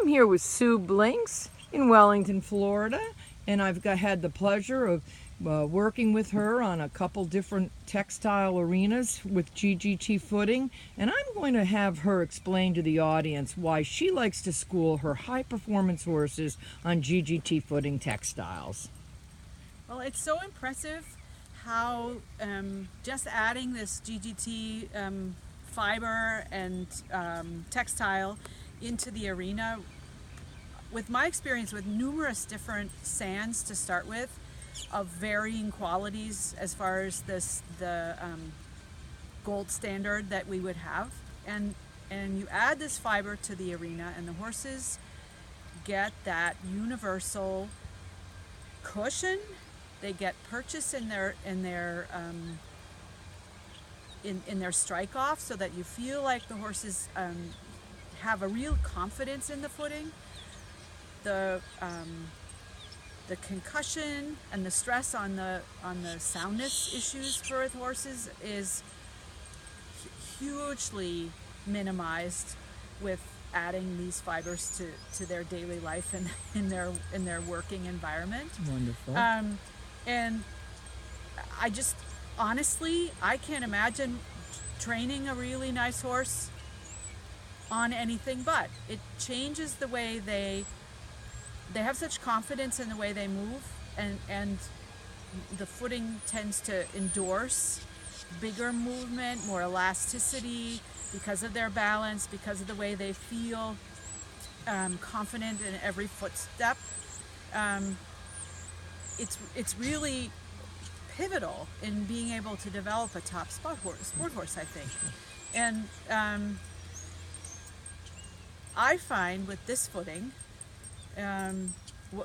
I'm here with Sue Blinks in Wellington, Florida, and I've had the pleasure of working with her on a couple different textile arenas with GGT Footing, and I'm going to have her explain to the audience why she likes to school her high-performance horses on GGT Footing textiles. Well, it's so impressive how just adding this GGT fiber and textile into the arena, with my experience with numerous different sands to start with, of varying qualities as far as the gold standard that we would have, and you add this fiber to the arena, and the horses get that universal cushion. They get purchase in their strike off, so that you feel like the horses have a real confidence in the footing. The concussion and the stress on the soundness issues for the horses is hugely minimized with adding these fibers to their daily life and in their working environment. Wonderful. And I just honestly, I can't imagine training a really nice horse on anything but. It changes the way they have such confidence in the way they move, and the footing tends to endorse bigger movement, more elasticity, because of their balance, because of the way they feel confident in every footstep. It's really pivotal in being able to develop a top sport horse, I think. And I find with this footing,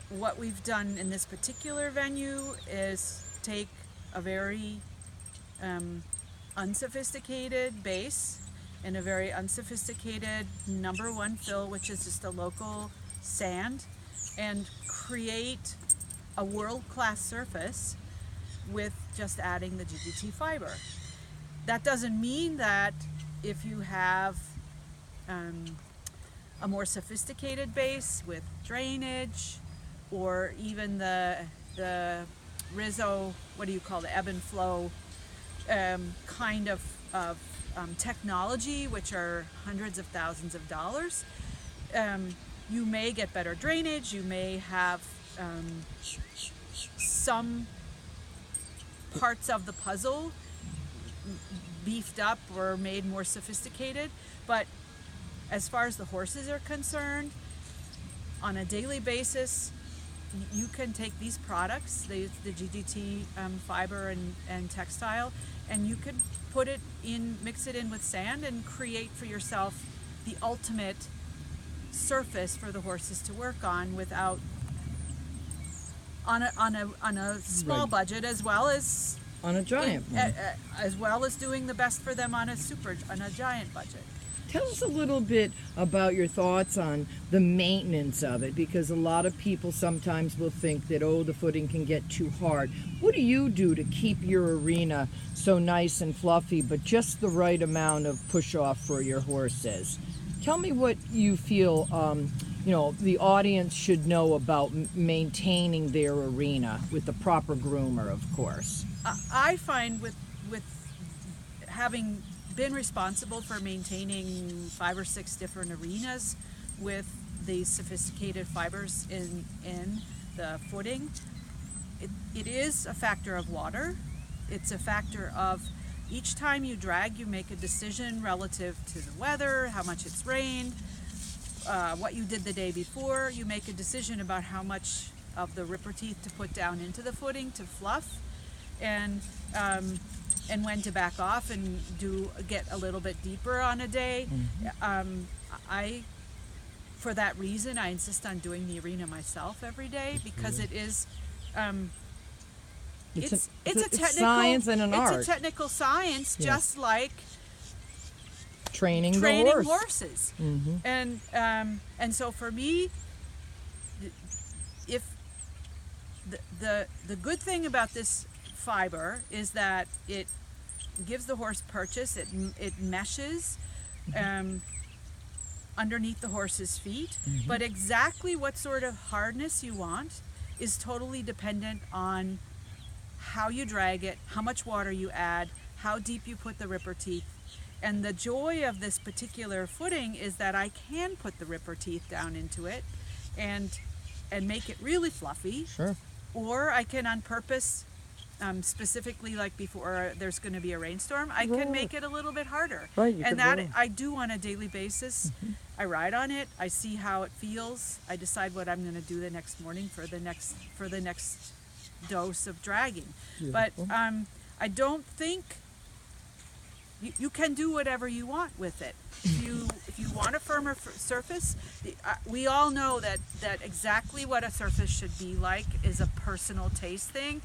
what we've done in this particular venue is take a very unsophisticated base and a very unsophisticated number one fill, which is just a local sand, and create a world-class surface with just adding the GGT fiber. That doesn't mean that if you have a more sophisticated base with drainage, or even the Rizzo, what do you call the ebb and flow kind of technology, which are hundreds of thousands of dollars, you may get better drainage, you may have some parts of the puzzle beefed up or made more sophisticated, but as far as the horses are concerned, on a daily basis, you can take these products, the GGT fiber and textile, and you can mix it in with sand and create for yourself the ultimate surface for the horses to work on without on a small Right. budget, as well as On a giant one. as well as doing the best for them on a giant budget. Tell us a little bit about your thoughts on the maintenance of it, because a lot of people sometimes will think that, the footing can get too hard. What do you do to keep your arena so nice and fluffy, but just the right amount of push-off for your horses? Tell me what you feel the audience should know about maintaining their arena with the proper groomer, of course. I find with having been responsible for maintaining 5 or 6 different arenas with these sophisticated fibers in the footing, it is a factor of water. It's a factor of each time you drag, you make a decision relative to the weather, how much it's rained, what you did the day before. You make a decision about how much of the ripper teeth to put down into the footing to fluff, and when to back off and get a little bit deeper on a day. Mm-hmm. For that reason, I insist on doing the arena myself every day, because it is it's a technical science and an art. It's a technical science, yes. Just like training horses. Mm-hmm. And so for me, if the good thing about this fiber is that it gives the horse purchase, it meshes, underneath the horse's feet, but exactly what sort of hardness you want is totally dependent on how you drag it, how much water you add, how deep you put the ripper teeth. And the joy of this particular footing is that I can put the ripper teeth down into it and make it really fluffy. Sure. Or I can on purpose, specifically like before there's going to be a rainstorm, I can make it a little bit harder. Right, you And could that roll. I do on a daily basis. I ride on it, I see how it feels, I decide what I'm going to do the next morning for the next dose of dragging. But I don't think you can do whatever you want with it. If you want a firmer surface, we all know that exactly what a surface should be like is a personal taste thing.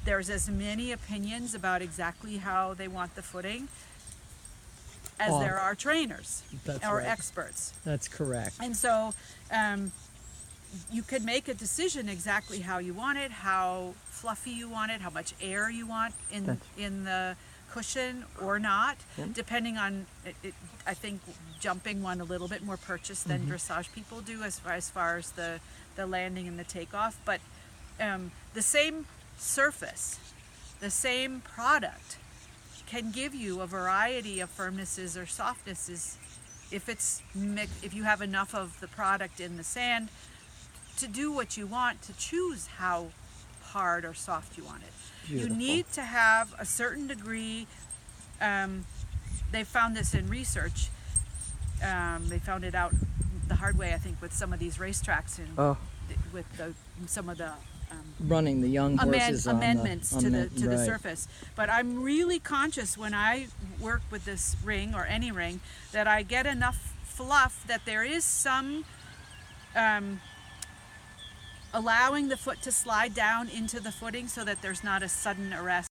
There's as many opinions about exactly how they want the footing as there are trainers or experts. That's correct. And so you could make a decision exactly how you want it, how fluffy you want it, how much air you want in the cushion or not, depending on it. I think jumping one a little bit more purchase than dressage people do as far as the landing and the takeoff. But the same surface, the same product can give you a variety of firmnesses or softnesses if you have enough of the product in the sand to do what you want, to choose how hard or soft you want it. Beautiful. You need to have a certain degree. They found this in research. They found it out the hard way, I think, with some of these racetracks and with some of the Running the young horses amendments to the right. surface. But I'm really conscious when I work with this ring or any ring that I get enough fluff that there is some allowing the foot to slide down into the footing so that there's not a sudden arrest